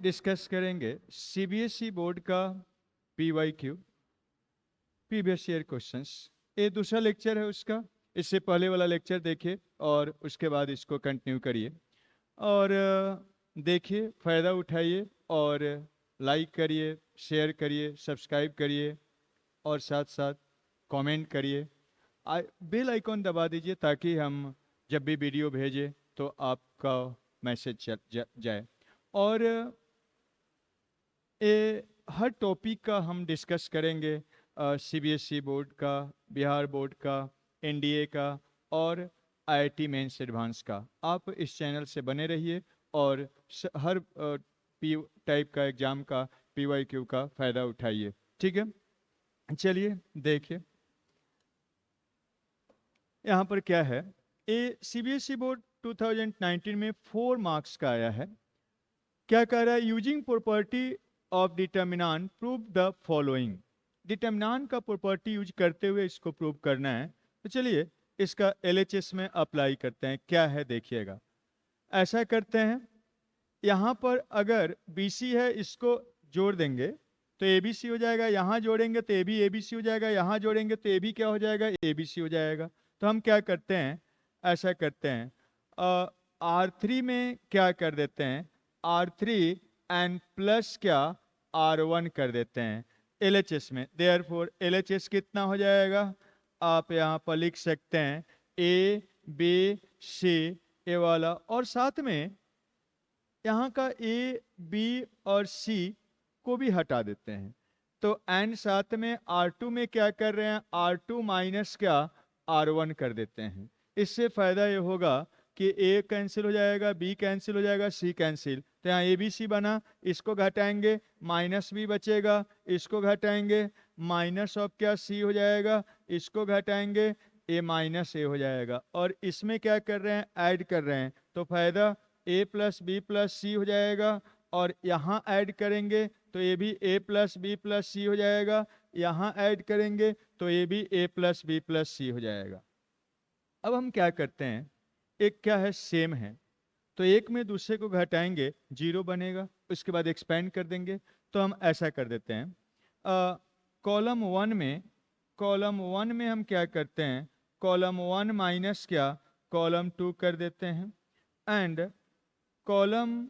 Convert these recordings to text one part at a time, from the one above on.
Discuss करेंगे CBSE board का PYQ, previous year questions. ये दूसरा लेक्चर है उसका। इससे पहले वाला लेक्चर देखिए और उसके बाद इसको कंटिन्यू करिए और देखिए, फ़ायदा उठाइए और लाइक करिए, शेयर करिए, सब्सक्राइब करिए और साथ साथ कमेंट करिए। बेल आइकॉन दबा दीजिए ताकि हम जब भी वीडियो भेजें तो आपका मैसेज जाए। और ये हर टॉपिक का हम डिस्कस करेंगे, सीबीएसई बोर्ड का, बिहार बोर्ड का, एनडीए का और आईआईटी मेंस एडवांस का। आप इस चैनल से बने रहिए और हर पी टाइप का एग्ज़ाम का पीवाईक्यू का फ़ायदा उठाइए। ठीक है, चलिए देखिए यहाँ पर क्या है। ये सीबीएसई बोर्ड 2019 में 4 मार्क्स का आया है। क्या कह रहा है? Using property of determinant prove the following. Determinant का प्रॉपर्टी यूज करते हुए इसको प्रूव करना है। तो चलिए इसका एलएचएस में अप्लाई करते हैं। क्या है देखिएगा, ऐसा करते हैं। यहाँ पर अगर बीसी है इसको जोड़ देंगे तो एबीसी हो जाएगा, यहाँ जोड़ेंगे तो एबी एबीसी हो जाएगा, यहाँ जोड़ेंगे तो एबी क्या हो जाएगा? एबीसी हो जाएगा। तो हम क्या करते हैं, ऐसा करते हैं, R3 में क्या कर देते हैं, R3 एंड प्लस क्या, R1 कर देते हैं LHS में। देयरफॉर LHS कितना हो जाएगा? आप यहाँ पर लिख सकते हैं A B C ये वाला, और साथ में यहाँ का A B और C को भी हटा देते हैं। तो एंड साथ में R2 में क्या कर रहे हैं, R2 माइनस क्या, R1 कर देते हैं। इससे फायदा ये होगा कि A कैंसिल हो जाएगा, B कैंसिल हो जाएगा, C कैंसिल। तो यहाँ ABC बना, इसको घटाएंगे माइनस B बचेगा, इसको घटाएंगे माइनस ऑफ क्या, C हो जाएगा, इसको घटाएंगे A माइनस A हो जाएगा। और इसमें क्या कर रहे हैं, ऐड कर रहे हैं। तो फायदा A प्लस बी प्लस सी हो जाएगा, और यहाँ ऐड करेंगे तो ये भी A प्लस बी प्लस सी हो जाएगा, यहाँ ऐड करेंगे तो ये भी A प्लस बी प्लस सी हो जाएगा। अब हम क्या करते हैं, एक क्या है, सेम है, तो एक में दूसरे को घटाएंगे, जीरो बनेगा, उसके बाद एक्सपेंड कर देंगे। तो हम ऐसा कर देते हैं, कॉलम वन में हम क्या करते हैं, कॉलम 1 माइनस क्या, कॉलम 2 कर देते हैं, एंड कॉलम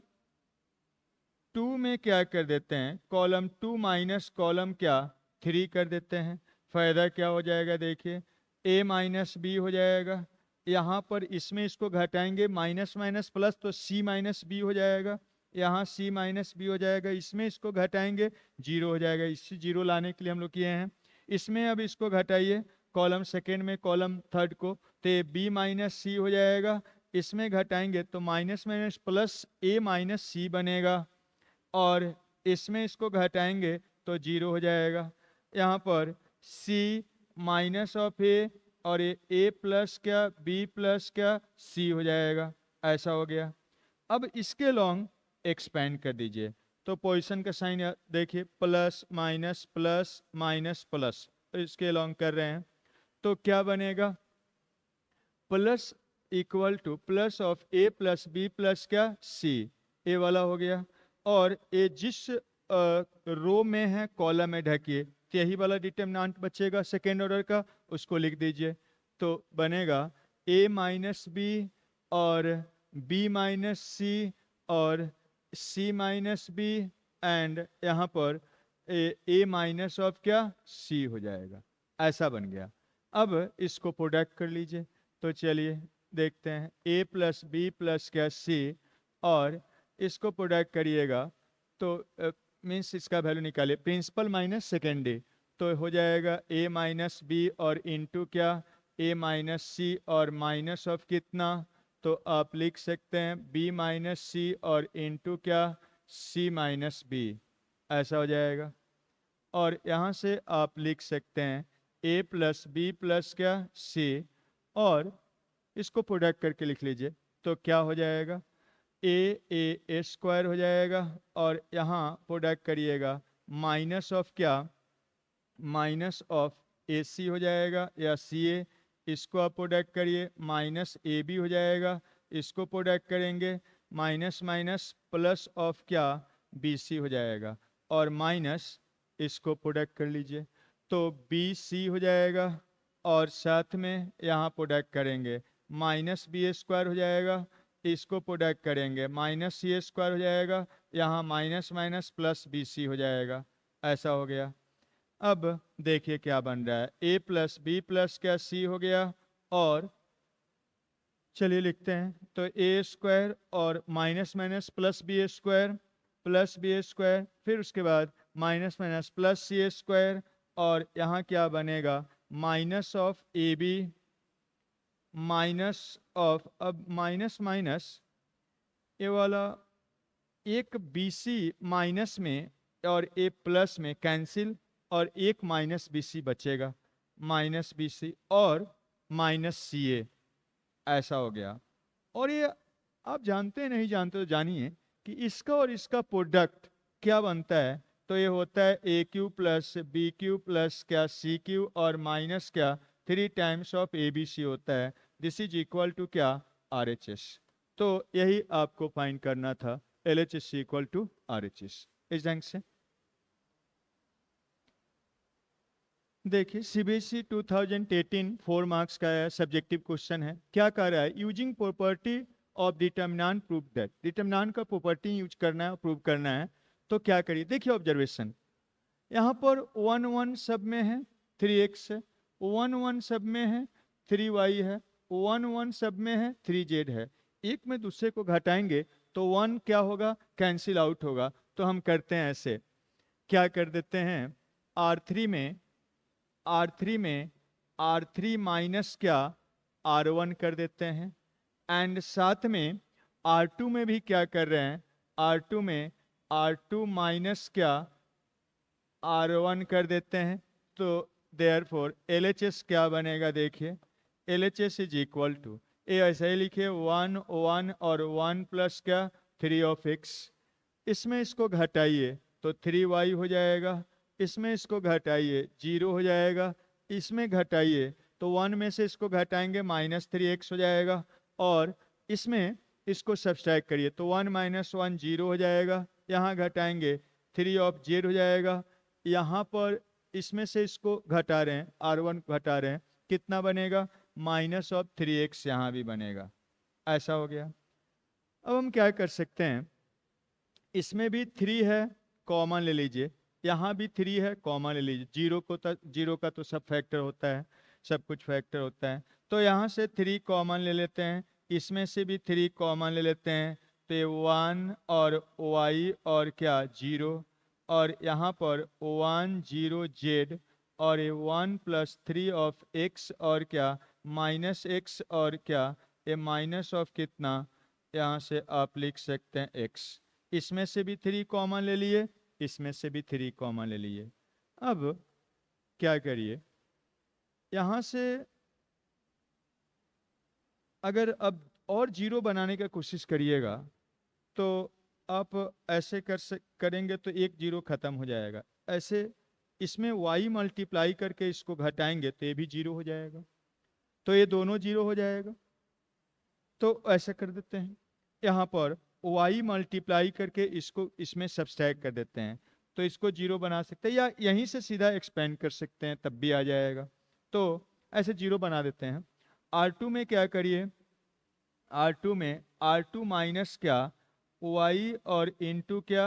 2 में क्या कर देते हैं, कॉलम 2 माइनस कॉलम क्या, 3 कर देते हैं। फायदा क्या हो जाएगा देखिए, A माइनस बी हो जाएगा, यहाँ पर इसमें इसको घटाएंगे माइनस माइनस प्लस तो C माइनस बी हो जाएगा, यहाँ C माइनस बी हो जाएगा, इसमें इसको घटाएंगे जीरो हो जाएगा। इससे जीरो लाने के लिए हम लोग किए हैं। इसमें अब इसको घटाइए कॉलम सेकेंड में कॉलम थर्ड को, तो ये B माइनस सी हो जाएगा, इसमें घटाएंगे तो minus minus plus A minus C बनेगा, और इसमें इसको घटाएंगे तो जीरो हो जाएगा। यहाँ पर C माइनस ऑफ A और A प्लस क्या, B प्लस क्या, C हो जाएगा। ऐसा हो गया। अब इसके लॉन्ग एक्सपेंड कर दीजिए, तो पोजीशन का साइन देखिए, plus minus plus minus plus, तो इसके लॉन्ग कर रहे हैं तो क्या बनेगा, plus equal to plus of A plus b plus क्या, C, ए वाला हो गया। और ये जिस रो में है कॉलम में ढकिए, तो यही वाला डिटर्मिनेंट बचेगा सेकेंड ऑर्डर का, उसको लिख दीजिए। तो बनेगा A माइनस बी और B माइनस सी और C माइनस बी, एंड यहाँ पर A माइनस ऑफ क्या, C हो जाएगा। ऐसा बन गया। अब इसको प्रोडक्ट कर लीजिए, तो चलिए देखते हैं, A प्लस बी प्लस क्या, C, और इसको प्रोडक्ट करिएगा तो मीन्स इसका वैल्यू निकालिए, प्रिंसिपल माइनस सेकेंडरी, तो हो जाएगा A माइनस बी और इंटू क्या, A माइनस सी और माइनस ऑफ कितना, तो आप लिख सकते हैं B माइनस सी और इंटू क्या, C माइनस बी, ऐसा हो जाएगा। और यहाँ से आप लिख सकते हैं A प्लस बी प्लस क्या, C, और इसको प्रोडक्ट करके लिख लीजिए तो क्या हो जाएगा, ए स्क्वायर हो जाएगा, और यहाँ प्रोडक्ट करिएगा माइनस ऑफ क्या, माइनस ऑफ ए सी हो जाएगा या सी ए, इसको आप प्रोडक्ट करिए माइनस ए बी हो जाएगा, इसको प्रोडक्ट करेंगे माइनस माइनस प्लस ऑफ क्या, BC हो जाएगा, और माइनस इसको प्रोडक्ट कर लीजिए तो BC हो जाएगा, और साथ में यहाँ प्रोडक्ट करेंगे माइनस BA² हो जाएगा, इसको प्रोडक्ट करेंगे माइनस CA² हो जाएगा, यहाँ माइनस माइनस प्लस BC हो जाएगा। ऐसा हो गया। अब देखिए क्या बन रहा है, A प्लस B प्लस क्या C हो गया, और चलिए लिखते हैं तो A² और माइनस माइनस प्लस BA², फिर उसके बाद माइनस माइनस प्लस CA², और यहाँ क्या बनेगा minus of AB minus of, अब माइनस माइनस ये वाला एक BC माइनस में और A प्लस में कैंसिल, और एक माइनस BC बचेगा, माइनस BC और माइनस CA। ऐसा हो गया। और ये आप जानते हैं नहीं जानते तो जानिए कि इसका और इसका प्रोडक्ट क्या बनता है, तो ये होता है AQ प्लस BQ प्लस क्या CQ और माइनस क्या 3 टाइम्स ऑफ ABC होता है। दिस इज इक्वल टू क्या RHS। तो यही आपको फाइंड करना था, LHS इक्वल टू RHS। इस ढंग से देखिए CBSE 2018 4 मार्क्स का है, सब्जेक्टिव क्वेश्चन है। क्या कह रहा है, using property of determinant prove that, determinant का प्रॉपर्टी यूज करना है, प्रूव करना है। तो क्या करिए, देखिए ऑब्जर्वेशन, यहाँ पर 1 1 सब में है 3x है, 1 1 सब में है 3y है, 1 1 सब में है 3z है। एक में दूसरे को घटाएंगे तो 1 क्या होगा, कैंसिल आउट होगा। तो हम करते हैं ऐसे, क्या कर देते हैं R3 में R3 माइनस क्या R1 कर देते हैं, एंड साथ में R2 में भी क्या कर रहे हैं, R2 में R2 माइनस क्या R1 कर देते हैं। तो देयरफॉर LHS क्या बनेगा, देखिए LHS इज इक्वल टू, ये ऐसे ही लिखिए 1 1 और 1 प्लस क्या 3 ऑफ x, इसमें इसको घटाइए तो 3y हो जाएगा, इसमें इसको घटाइए 0 हो जाएगा, इसमें घटाइए तो 1 में से इसको घटाएंगे माइनस 3x हो जाएगा, और इसमें इसको सब्सट्रैक्ट करिए तो 1 माइनस 1 0 हो जाएगा, यहाँ घटाएंगे 3 ऑफ z हो जाएगा, यहाँ पर इसमें से इसको घटा रहे हैं R1 घटा रहे हैं, कितना बनेगा माइनस ऑफ 3x यहाँ भी बनेगा। ऐसा हो गया। अब हम क्या कर सकते हैं, इसमें भी 3 है कॉमन ले लीजिए, यहाँ भी 3 है कॉमन ले लीजिए, जीरो का तो सब फैक्टर होता है, सब कुछ फैक्टर होता है। तो यहाँ से 3 कॉमन ले लेते हैं, इसमें से भी 3 कॉमन ले लेते हैं, तो ये 1 और y और क्या 0, और यहाँ पर 1 0 z, और ये 1 प्लस 3 ऑफ x और क्या माइनस x, और क्या ये माइनस ऑफ कितना, यहाँ से आप लिख सकते हैं x। इसमें से भी 3 कॉमन ले लिए, इसमें से भी 3 कॉमन ले लिए। अब क्या करिए, यहाँ से अगर अब और 0 बनाने का कोशिश करिएगा तो आप ऐसे करेंगे तो एक 0 खत्म हो जाएगा। ऐसे इसमें y मल्टीप्लाई करके इसको घटाएंगे तो ये भी 0 हो जाएगा, तो ये दोनों 0 हो जाएगा। तो ऐसा कर देते हैं, यहाँ पर y मल्टीप्लाई करके इसको इसमें सब्सट्रैक्ट कर देते हैं, तो इसको 0 बना सकते हैं, या यहीं से सीधा एक्सपेंड कर सकते हैं तब भी आ जाएगा। तो ऐसे 0 बना देते हैं। R2 में क्या करिए, R2 में R2 माइनस क्या y और इंटू क्या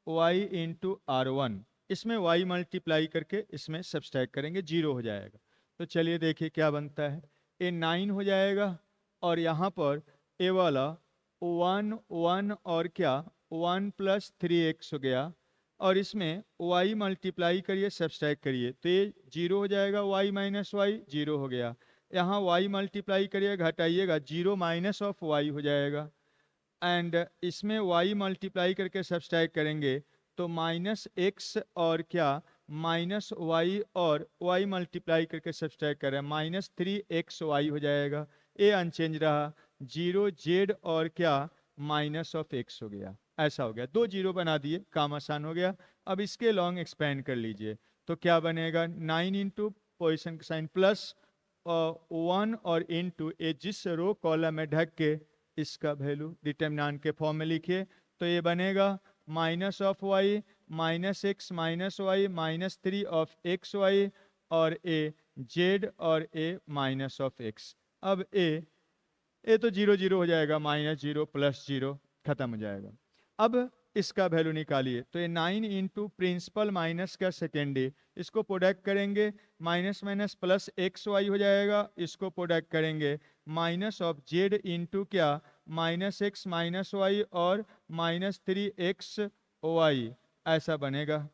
y इंटू R1, इसमें y मल्टीप्लाई करके इसमें सब्सट्रैक्ट करेंगे, 0 हो जाएगा। तो चलिए देखिए क्या बनता है, ये 9 हो जाएगा, और यहाँ पर ए वाला 1 1 और क्या 1 प्लस 3x हो गया, और इसमें y मल्टीप्लाई करिए सब्सट्रैक्ट करिए तो ये 0 हो जाएगा, y माइनस वाई 0 हो गया, यहाँ y मल्टीप्लाई करिए घटाइएगा 0 माइनस ऑफ y हो जाएगा, एंड इसमें y मल्टीप्लाई करके सब्सट्रैक्ट करेंगे तो माइनस x और क्या माइनस y, और y मल्टीप्लाई करके सब्सट्रैक्ट करें माइनस 3xy हो जाएगा, ये अनचेंज रहा, 0 z और क्या माइनस ऑफ x हो गया। ऐसा हो गया, 2 0 बना दिए, काम आसान हो गया। अब इसके लॉन्ग एक्सपेंड कर लीजिए तो क्या बनेगा 9 इंटू पोजिशन साइन प्लस 1 और इंटू ए जिस रो कॉलम में ढक के इसका वैल्यू डिटर्मिनेंट के फॉर्म में लिखिए, तो ये बनेगा minus of y minus x minus y minus 3 of x y और ए जेड और ए माइनस ऑफ एक्स। अब ए तो 0 0 हो जाएगा, माइनस 0 प्लस 0 खत्म हो जाएगा। अब इसका वैल्यू निकालिए तो ये 9 इंटू प्रिंसिपल माइनस का सेकेंडरी, इसको प्रोडक्ट करेंगे minus minus plus x y हो जाएगा, इसको प्रोडक्ट करेंगे माइनस ऑफ जेड इंटू क्या माइनस एक्स माइनस वाई और माइनस 3 एक्स वाई, ऐसा बनेगा।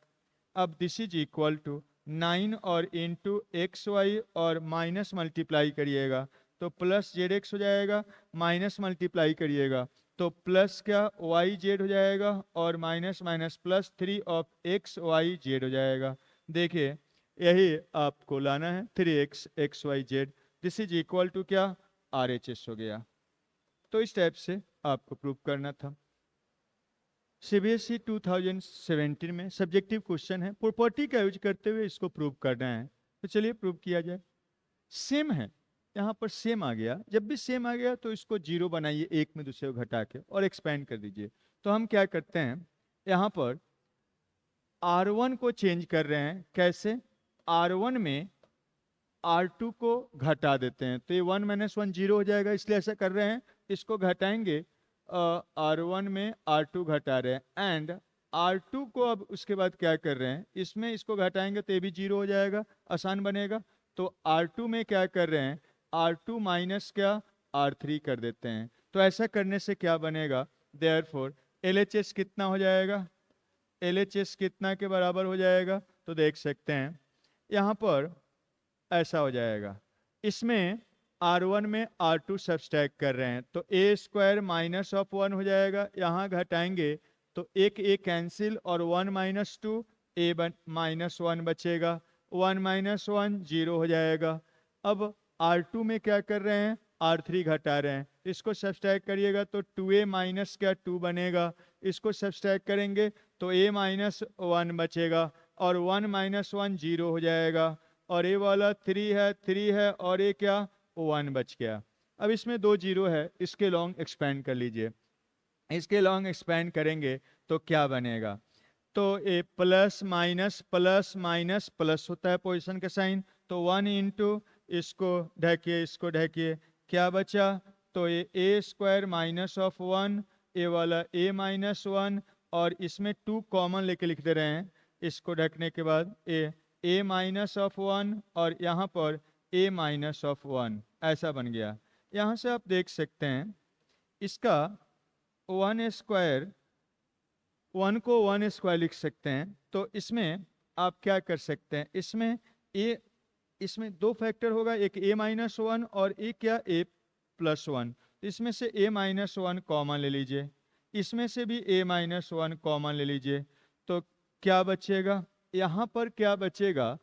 अब दिस इज इक्वल टू 9 और इंटू एक्स वाई और माइनस मल्टीप्लाई करिएगा तो प्लस जेड एक्स हो जाएगा, माइनस मल्टीप्लाई करिएगा तो प्लस क्या वाई जेड हो जाएगा और minus minus plus 3 of x y z हो जाएगा। देखिए यही आपको लाना है 3x x y z, this is equal to क्या RHS हो गया। तो इस टाइप से आपको प्रूव करना था। CBSE 2017 में सब्जेक्टिव क्वेश्चन है, प्रॉपर्टी का यूज करते हुए इसको प्रूव करना है। तो चलिए प्रूव किया जाए। सेम है, यहाँ पर सेम आ गया, जब भी सेम आ गया तो इसको जीरो बनाइए एक में दूसरे को घटा के और एक्सपेंड कर दीजिए। तो हम क्या करते हैं, यहाँ पर R1 को चेंज कर रहे हैं, कैसे R1 में R2 को घटा देते हैं तो ये 1 माइनस 1 जीरो हो जाएगा, इसलिए ऐसा कर रहे हैं। इसको घटाएंगे R1 में R2 घटा रहे हैं एंड R2 को अब उसके बाद क्या कर रहे हैं, इसमें इसको घटाएंगे तो ये भी जीरो हो जाएगा, आसान बनेगा। तो R2 में क्या कर रहे हैं, R2 माइनस क्या R3 कर देते हैं। तो ऐसा करने से क्या बनेगा, देयरफॉर LHS कितना हो जाएगा, LHS कितना के बराबर हो जाएगा, तो देख सकते हैं यहाँ पर ऐसा हो जाएगा। इसमें R1 में R2 सब्सट्रैक्ट कर रहे हैं तो a स्क्वायर माइनस ऑफ 1 हो जाएगा, यहाँ घटाएंगे तो एक a कैंसिल और 1 माइनस 2 a माइनस 1 बचेगा, 1 माइनस 1 जीरो हो जाएगा। अब R2 में क्या कर रहे हैं, R3 घटा रहे हैं, इसको सब्सट्रैक्ट करिएगा तो 2a माइनस क्या 2 बनेगा, इसको सब्सट्रैक्ट करेंगे तो a माइनस 1 बचेगा और 1 माइनस 1 जीरो हो जाएगा और ये वाला 3 है और ये क्या 1 बच गया। अब इसमें 2 जीरो है, इसके लॉन्ग एक्सपेंड कर लीजिए, इसके लॉन्ग एक्सपेंड करेंगे तो क्या बनेगा, तो ये प्लस माइनस प्लस होता है पोजीशन का साइन, तो 1 इंटू इसको ढकिए क्या बचा, तो ये a स्क्वायर माइनस ऑफ 1, ये वाला a माइनस 1 और इसमें 2 कॉमन लेके लिख दे रहे हैं, इसको ढकने के बाद a माइनस ऑफ 1 और यहाँ पर a माइनस ऑफ 1 ऐसा बन गया। यहाँ से आप देख सकते हैं इसका 1 स्क्वायर, 1 को 1 स्क्वायर लिख सकते हैं। तो इसमें आप क्या कर सकते हैं, इसमें 2 फैक्टर होगा, एक a माइनस 1 और एक क्या a प्लस 1। इसमें से a माइनस 1 कॉमन ले लीजिए, इसमें से भी a माइनस 1 कॉमन ले लीजिए, तो क्या बचेगा, यहाँ पर क्या बचेगा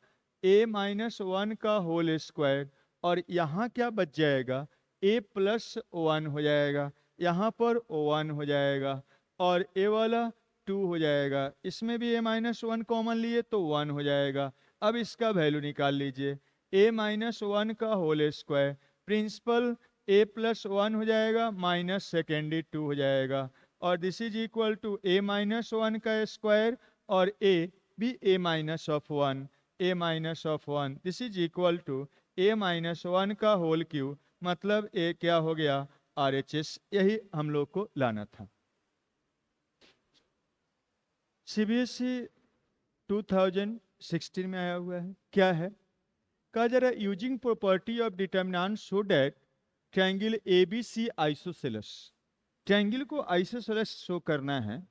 a माइनस 1 का होल स्क्वायर और यहाँ क्या बच जाएगा a प्लस 1 हो जाएगा, यहाँ पर 1 हो जाएगा और a वाला 2 हो जाएगा, इसमें भी a माइनस 1 कॉमन लिए तो 1 हो जाएगा। अब इसका वैल्यू निकाल लीजिए, a माइनस 1 का whole square, principal a plus 1 हो जाएगा माइनस सेकेंडरी 2 हो जाएगा और this is equal to a minus 1 का स्क्वायर और a भी a minus of 1, a minus of 1 this is equal to a minus 1 का होल क्यूब, मतलब a क्या हो गया RHS। यही हम लोग को लाना था। CBSE 2016 में आया हुआ है, क्या है, कहा जा रहा है using property of determinant so that triangle ABC isosceles, triangle को आइसोसेलेस शो करना है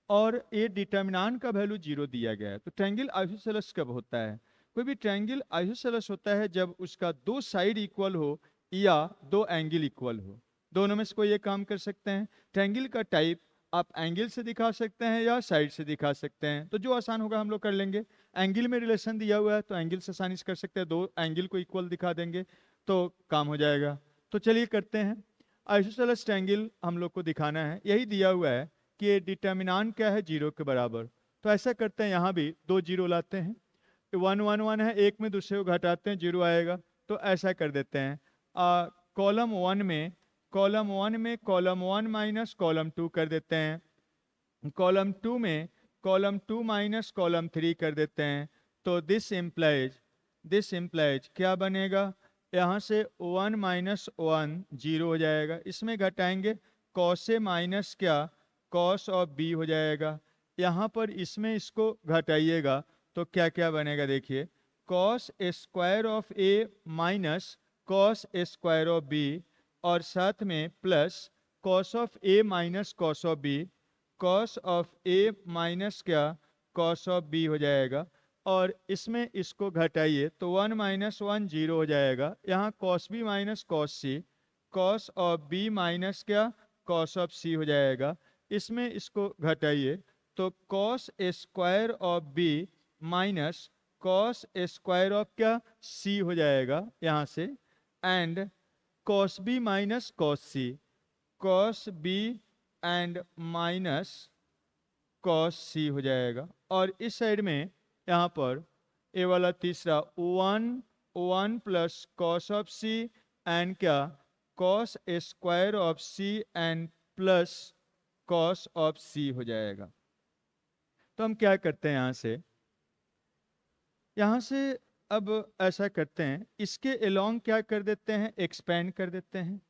और ये डिटर्मिनेंट का वैल्यू 0 दिया गया है। तो ट्रायंगल आइसोसेलेस कब होता है, कोई भी ट्रायंगल आइसोसेलेस होता है जब उसका 2 साइड इक्वल हो या 2 एंगल इक्वल हो, दोनों में से कोई एक काम कर सकते हैं। ट्रायंगल का टाइप आप एंगल से दिखा सकते हैं या साइड से दिखा सकते हैं, तो जो आसान होगा हम लोग कर लेंगे। एंगल में रिलेशन दिया हुआ है तो एंगल से आसानी से कर सकते हैं, 2 एंगल को इक्वल दिखा देंगे तो काम हो जाएगा। तो चलिए करते हैं, आइसोसेलेस ट्रायंगल हम लोग को दिखाना है, यही दिया हुआ है कि डिटर्मिनेंट क्या है 0 के बराबर। तो ऐसा करते हैं, यहाँ भी 2 जीरो लाते हैं, 1 1 1 है, एक में दूसरे को घटाते हैं 0 आएगा। तो ऐसा कर देते हैं, कॉलम 1 में कॉलम 1 माइनस कॉलम 2 कर देते हैं, कॉलम 2 में कॉलम 2 माइनस कॉलम 3 कर देते हैं, तो दिस इम्प्लाइज क्या बनेगा, यहाँ से 1 माइनस 1 जीरो हो जाएगा, इसमें घटाएंगे कॉस ए माइनस क्या कॉस ऑफ बी हो जाएगा, यहाँ पर इसमें इसको घटाइएगा तो क्या क्या बनेगा देखिए, cos square of A minus cos square of b, और साथ में plus cos of A minus cos of b, cos of A minus क्या कॉस ऑफ बी हो जाएगा, और इसमें इसको घटाइए तो 1 माइनस 1 जीरो हो जाएगा, यहाँ cos B minus cos C, cos of B minus क्या कॉस ऑफ सी हो जाएगा, इसमें इसको घटाइए तो cos square of B minus cos square of क्या सी हो जाएगा यहाँ से, and cos B minus cos C, cos B and minus cos C हो जाएगा, और इस साइड में यहाँ पर ए वाला तीसरा 1 plus cos of C and क्या cos square of C and plus cos of C हो जाएगा। तो हम क्या करते हैं यहाँ से अब ऐसा करते हैं, इसके एलोंग क्या कर देते हैं, एक्सपेंड कर देते हैं,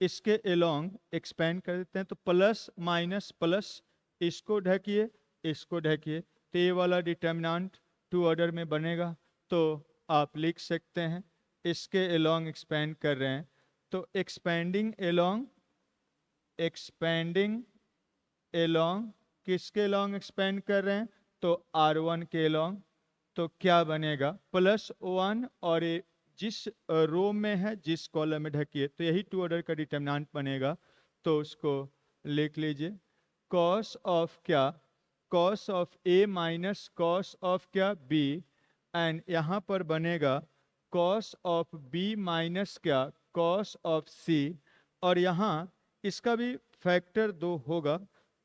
इसके एलोंग एक्सपेंड कर देते हैं, तो प्लस माइनस प्लस, इसको ढकिए इसको ढकिए, तो ये वाला डिटर्मिनेंट 2 ऑर्डर में बनेगा, तो आप लिख सकते हैं इसके एलोंग एक्सपेंड कर रहे हैं, तो एक्सपेंडिंग एलोंग किसके एलोंग एक्सपेंड कर रहे हैं, तो R1 के एलोंग, तो क्या बनेगा +1, और ये जिस रो में है जिस कॉलम में ढकिए तो यही 2 ऑर्डर का डिटर्मिनेंट बनेगा, तो उसको लिख लीजिए कॉस ऑफ क्या cos of A minus cos of क्या बी, एंड यहाँ पर बनेगा कॉस ऑफ बी माइनस क्या कॉस ऑफ सी, और यहाँ इसका भी फैक्टर 2 होगा,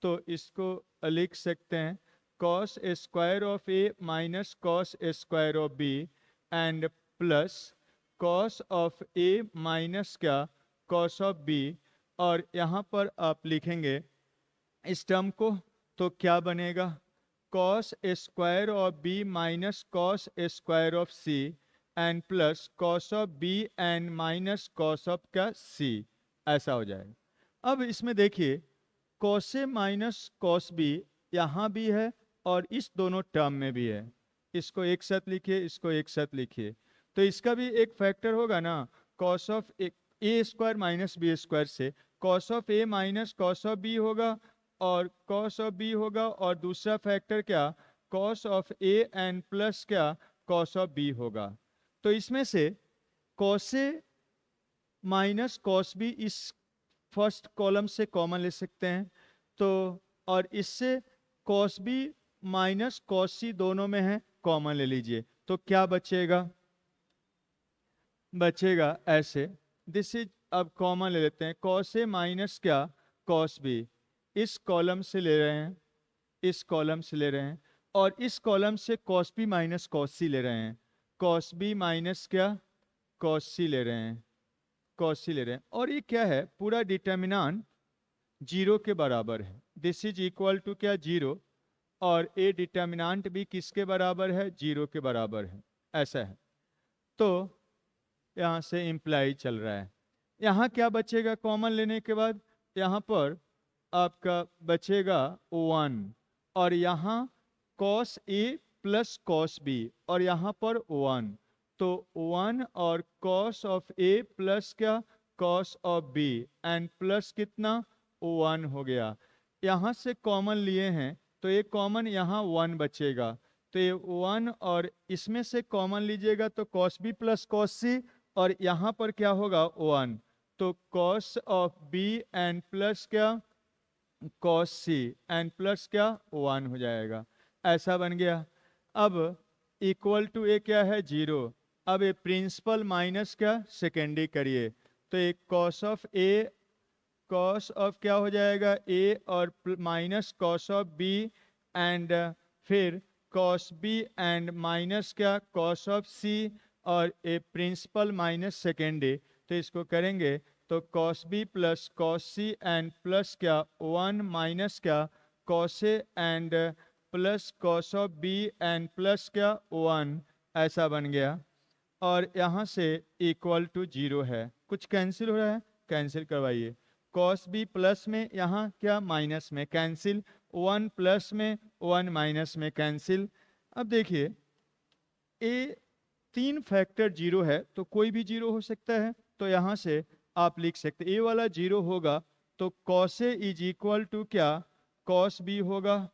तो इसको लिख सकते हैं cos square of A minus cos square of B and plus cos of A minus क्या कॉस ऑफ बी, और यहाँ पर आप लिखेंगे इस टर्म को, तो क्या बनेगा cos square of B minus cos square of C and plus cos of B and minus cos of क्या सी, ऐसा हो जाएगा। अब इसमें देखिए cos A minus cos B यहाँ भी है और इस दोनों टर्म में भी है, इसको एक साथ लिखिए इसको एक साथ लिखिए, तो इसका भी एक फैक्टर होगा ना, cos of A square minus B square से cos of A minus cos of B होगा और कॉस ऑफ बी होगा, और दूसरा फैक्टर क्या cos of A and plus क्या कॉस ऑफ बी होगा, तो इसमें से cos A minus cos B इस फर्स्ट कॉलम से कॉमन ले सकते हैं, तो और इससे कॉस बी माइनस कॉस सी दोनों में है, कॉमन ले लीजिए, तो क्या बचेगा ऐसे, दिस इज, अब कॉमन ले लेते हैं कॉस ए माइनस क्या कॉस बी, इस कॉलम से ले रहे हैं इस कॉलम से ले रहे हैं, और इस कॉलम से कॉस बी माइनस कॉस सी ले रहे हैं, कॉस बी माइनस क्या कॉस सी ले रहे हैं और ये क्या है पूरा डिटर्मिनेंट 0 के बराबर है, दिस इज इक्वल टू क्या 0, और ए डिटर्मिनेंट भी किसके बराबर है 0 के बराबर है, ऐसा है। तो यहाँ से इम्प्लाई चल रहा है, यहाँ क्या बचेगा कॉमन लेने के बाद, यहाँ पर आपका बचेगा 1, और यहाँ cos A plus cos B, और यहाँ पर 1, तो 1 और कॉस ऑफ ए प्लस क्या cos of B and plus कितना 1 हो गया, यहाँ से कॉमन लिए हैं तो ये कॉमन यहाँ 1 बचेगा, तो ये 1 और इसमें से कॉमन लीजिएगा तो cos B plus cos C, और यहाँ पर क्या होगा 1, तो cos of B and plus क्या कॉस सी एंड प्लस क्या 1 हो जाएगा, ऐसा बन गया। अब इक्वल टू ए क्या है 0, अब ये प्रिंसिपल माइनस क्या सेकेंडरी करिए, तो एक कॉस ऑफ क्या हो जाएगा ए और minus cos of B and फिर कॉस बी एंड माइनस क्या कॉस ऑफ सी, और ए प्रिंसिपल माइनस सेकेंडरी, तो इसको करेंगे तो cos B plus cos C and plus क्या 1 माइनस क्या cos A and plus cos of B and plus क्या 1 ऐसा बन गया। और यहाँ से इक्वल टू 0 है। कुछ कैंसिल हो रहा है, कैंसिल करवाइए। कॉस बी प्लस में, यहाँ क्या माइनस में, कैंसिल। 1 प्लस में, 1 माइनस में, कैंसिल। अब देखिए ए 3 फैक्टर 0 है तो कोई भी 0 हो सकता है, तो यहाँ से आप लिख सकते ए वाला 0 होगा तो cos A is equal to क्या, कॉस बी होगा।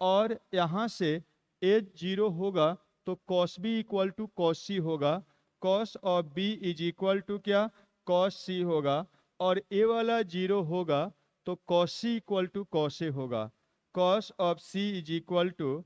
और यहाँ से ए 0 होगा तो cos B equal to cos C होगा। Cos of B is equal to क्या, कॉस सी होगा। और ए वाला 0 होगा तो cos C equal to cos A होगा। Cos of C is equal to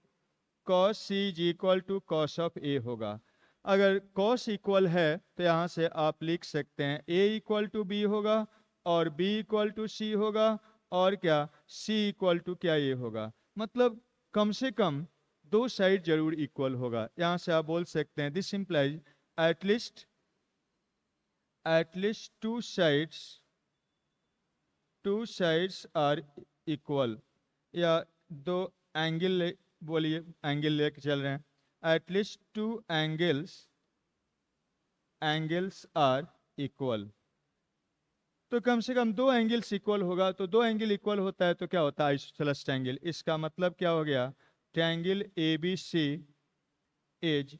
cos C is equal to cos of A होगा। अगर कॉस इक्वल है तो यहाँ से आप लिख सकते हैं ए इक्वल टू बी होगा और बी इक्वल टू सी होगा और क्या सी इक्वल टू क्या ए होगा। मतलब कम से कम दो साइड जरूर इक्वल होगा। यहाँ से आप बोल सकते हैं this implies at least two sides are equal, या दो एंगल बोलिए, एंगल लेके चल रहे हैं, at least two angles are equal. तो कम से कम दो एंगल्स इक्वल होगा। तो दो एंगल इक्वल होता है तो क्या होता है, आइसोसेलेस ट्रायंगल। इसका मतलब क्या हो गया, triangle ABC is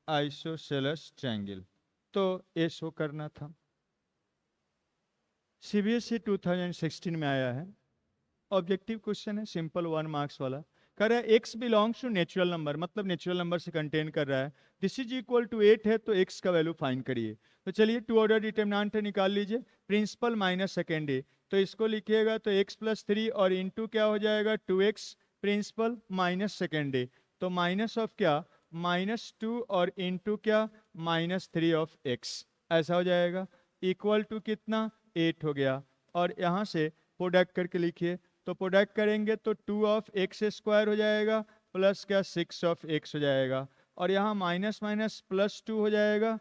isosceles triangle. तो ये शो करना था। CBSE 2016 में आया है, ऑब्जेक्टिव क्वेश्चन है, सिंपल 1 मार्क्स वाला। कह रहा है x belongs to natural number, मतलब नेचुरल नंबर से कंटेन कर रहा है। दिस इज इक्वल टू 8 है तो x का वैल्यू फाइंड करिए। तो चलिए टू ऑर्डर डिटरमिनेंट निकाल लीजिए, प्रिंसिपल माइनस सेकेंड ए। तो इसको लिखिएगा तो x प्लस 3 और इंटू क्या हो जाएगा 2x प्रिंसिपल माइनस सेकेंड ए। तो माइनस ऑफ क्या, -2 और इंटू क्या -3 ऑफ x ऐसा हो जाएगा। इक्वल टू कितना 8 हो गया। और यहाँ से प्रोडक्ट करके लिखिए, तो प्रोडक्ट करेंगे तो 2 ऑफ एक्स स्क्वायर हो जाएगा प्लस क्या 6 ऑफ एक्स हो जाएगा। और यहाँ माइनस माइनस प्लस 2 हो जाएगा,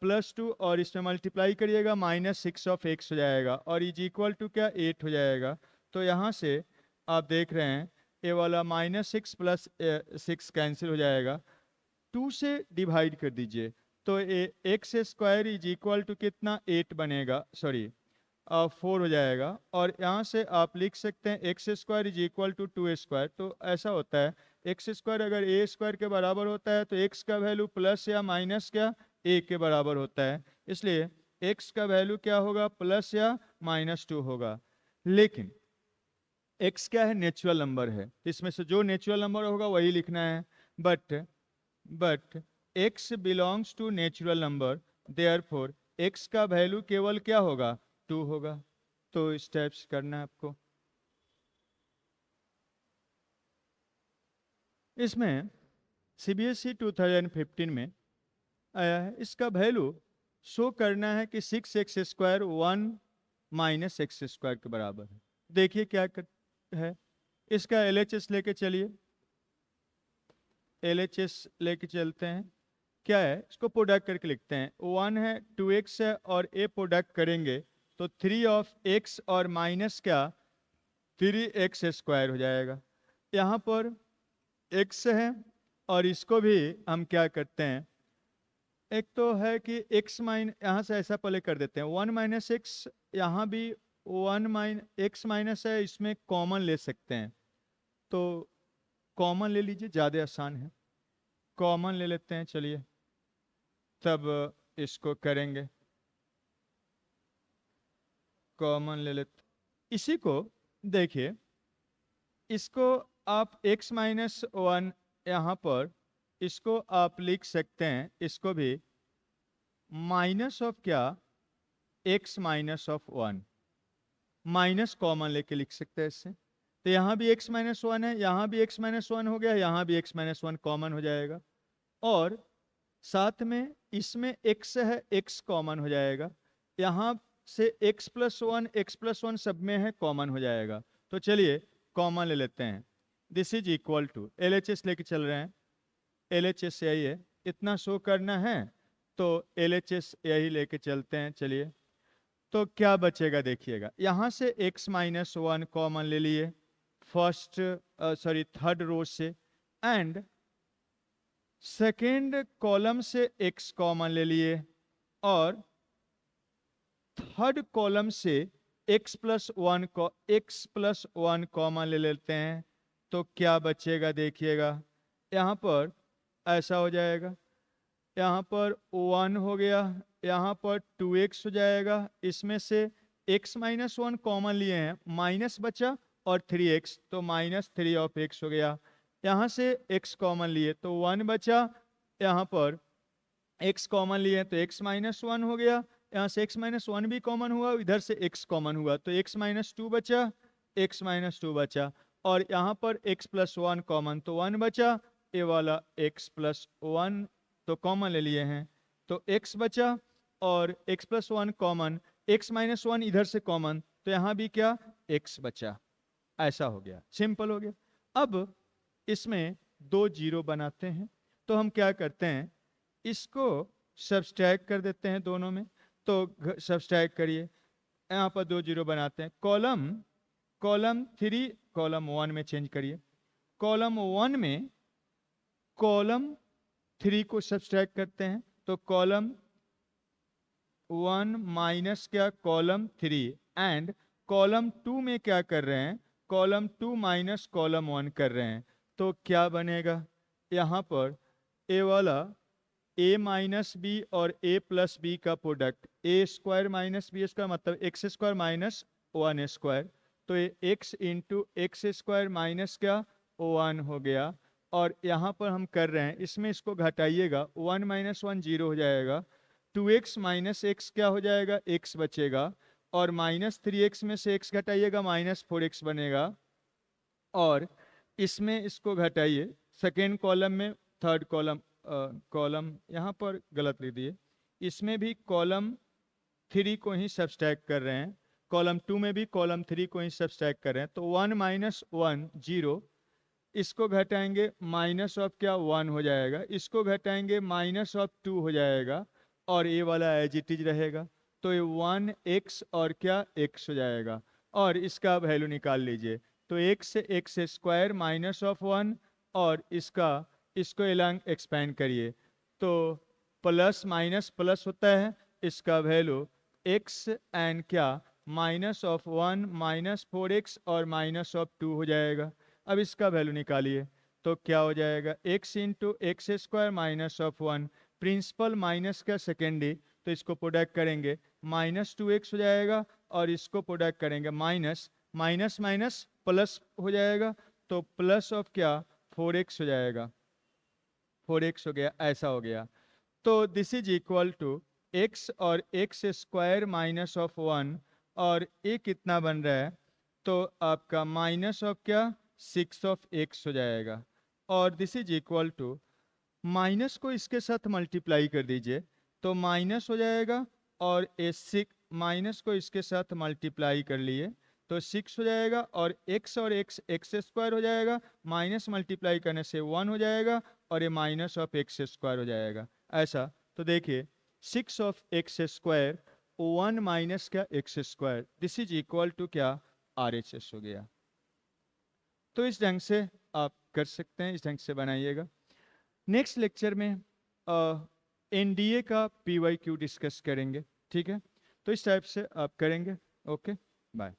+2 और इसमें मल्टीप्लाई करिएगा -6 ऑफ एक्स हो जाएगा और इज इक्वल टू क्या 8 हो जाएगा। तो यहाँ से आप देख रहे हैं ये वाला -6 प्लस 6 कैंसिल हो जाएगा, 2 से डिवाइड कर दीजिए तो x square is equal to कितना 8 बनेगा, सॉरी 4 हो जाएगा। और यहाँ से आप लिख सकते हैं x square is equal to 2 square. तो ऐसा होता है एक्स स्क्वायर अगर ए स्क्वायर के बराबर होता है तो एक्स का वैल्यू प्लस या माइनस क्या ए के बराबर होता है, इसलिए एक्स का वैल्यू क्या होगा प्लस या -2 होगा। लेकिन एक्स क्या है, नेचुरल नंबर है, इसमें से जो नेचुरल नंबर होगा वही लिखना है। But x belongs to natural number, therefore x का वैल्यू केवल क्या होगा 2 होगा। तो स्टेप्स करना है आपको। इसमें CBSE 2015 में आया है, इसका वैल्यू शो करना है कि 6x square 1 minus x square के बराबर है। देखिए क्या है, इसका LHS लेके चलिए, LHS लेके चलते हैं। क्या है, इसको प्रोडक्ट करके लिखते हैं। 1 है 2x है और ए प्रोडक्ट करेंगे तो 3 ऑफ x और माइनस क्या 3x स्क्वायर हो जाएगा। यहाँ पर x है और इसको भी हम क्या करते हैं, एक तो है कि x यहाँ से ऐसा पहले कर देते हैं 1 माइनस एक्स, यहाँ भी 1 x माइनस है, इसमें कॉमन ले सकते हैं तो कॉमन ले लीजिए, ज़्यादा आसान है, कॉमन ले लेते हैं। चलिए तब इसको करेंगे, कॉमन ले लेते। इसी को देखिए, इसको आप x माइनस 1 यहाँ पर इसको आप लिख सकते हैं, इसको भी माइनस ऑफ क्या x minus of 1, minus common लेके लिख सकते हैं इससे। तो यहाँ भी x माइनस 1 है, यहाँ भी x माइनस 1 हो गया, यहाँ भी x माइनस 1 कॉमन हो जाएगा। और साथ में इसमें x है, x कॉमन हो जाएगा, यहाँ से x प्लस 1 सब में है, कॉमन हो जाएगा। तो चलिए कॉमन ले लेते हैं। This is equal to LHS लेके चल रहे हैं, LHS यही है, इतना शो करना है तो LHS यही लेके चलते हैं। चलिए तो क्या बचेगा देखिएगा, यहाँ से x माइनस वन कॉमन ले लिए थर्ड रो से, एंड सेकेंड कॉलम से x कॉमन ले लिए, और थर्ड कॉलम से x प्लस वन कॉमन ले लेते हैं। तो क्या बचेगा देखिएगा, यहाँ पर ऐसा हो जाएगा, यहाँ पर 1 हो गया, यहाँ पर 2x हो जाएगा, इसमें से x माइनस वन कॉमन लिए हैं, माइनस बचा और 3x, तो माइनस 3 ऑफ x हो गया। यहाँ से x कॉमन लिए तो 1 बचा, यहाँ पर x कॉमन लिए तो x माइनस वन हो गया, यहाँ से x माइनस वन भी कॉमन हुआ, इधर से x कॉमन हुआ तो x माइनस टू बचा, x माइनस टू बचा, और यहाँ पर x प्लस वन कॉमन तो 1 बचा, ये वाला x प्लस वन तो कॉमन ले लिए हैं तो x बचा, और x plus one common, x minus one इधर से कॉमन तो यहाँ भी क्या x बचा। ऐसा हो गया, सिंपल हो गया। अब इसमें 2 जीरो बनाते हैं, तो हम क्या करते हैं, इसको सब्सट्रैक्ट कर देते हैं दोनों में, तो सब्सट्रैक्ट करिए, यहाँ पर 2 जीरो बनाते हैं, कॉलम 3 कॉलम 1 में चेंज करिए, कॉलम 1 में कॉलम 3 को सब्सट्रैक्ट करते हैं, तो कॉलम 1 माइनस क्या कॉलम 3, एंड कॉलम 2 में क्या कर रहे हैं, कॉलम 2 माइनस कॉलम 1 कर रहे हैं, तो क्या बनेगा, यहाँ पर ए वाला a माइनस बी और a प्लस बी का प्रोडक्ट, ए स्क्वायर माइनस बी स्क्वायर मतलब x square minus one square, तो ये x into x square minus क्या 1 हो गया। और यहाँ पर हम कर रहे हैं, इसमें इसको घटाइएगा, 1 माइनस वन जीरो हो जाएगा, 2x माइनस एक्स क्या हो जाएगा x बचेगा, और माइनस 3x में से x घटाइएगा माइनस 4x बनेगा, और इसमें इसको घटाइए सेकेंड कॉलम में, थर्ड कॉलम यहाँ पर गलत लिख दिए, इसमें भी कॉलम 3 को ही सब्सट्रैक्ट कर रहे हैं, कॉलम 2 में भी कॉलम 3 को ही सब्सट्रैक्ट कर रहे हैं, तो 1 माइनस वन जीरो, इसको घटाएंगे माइनस ऑफ क्या 1 हो जाएगा, इसको घटाएंगे माइनस ऑफ 2 हो जाएगा, और ये वाला एज इट इज रहेगा, तो ये 1x और क्या x हो जाएगा, और इसका वैल्यू निकाल लीजिए, तो x स्क्वायर माइनस ऑफ 1, और इसको एलॉन्ग एक्सपेंड करिए, तो प्लस माइनस प्लस होता है, इसका वैल्यू x एंड क्या माइनस ऑफ 1 माइनस 4x और माइनस ऑफ 2 हो जाएगा। अब इसका वैल्यू निकालिए, तो क्या हो जाएगा, x into x square minus of 1, principal minus का सेकेंडरी, तो इसको प्रोडक्ट करेंगे माइनस 2x हो जाएगा, और इसको प्रोडक्ट करेंगे माइनस माइनस माइनस प्लस हो जाएगा, तो प्लस ऑफ क्या 4x हो जाएगा, 4x हो गया, ऐसा हो गया। तो this is equal to x और एक्स स्क्वायर माइनस ऑफ 1, और ये कितना बन रहा है, तो आपका माइनस ऑफ क्या 6 ऑफ x हो जाएगा, और this is equal to, minus को इसके साथ मल्टीप्लाई कर दीजिए, तो माइनस हो जाएगा, और ये 6 माइनस को इसके साथ मल्टीप्लाई कर लिए तो 6 हो जाएगा, और x और एक्स स्क्वायर हो जाएगा, माइनस मल्टीप्लाई करने से 1 हो जाएगा, और ये माइनस ऑफ एक्स स्क्वायर हो जाएगा। ऐसा तो देखिए 6 ऑफ एक्स स्क्वायर 1 माइनस क्या x square, this is equal to क्या RHS हो गया। तो इस ढंग से आप कर सकते हैं, इस ढंग से बनाइएगा। नेक्स्ट लेक्चर में NDA का PYQ डिस्कस करेंगे, ठीक है, तो इस टाइप से आप करेंगे। Okay, bye.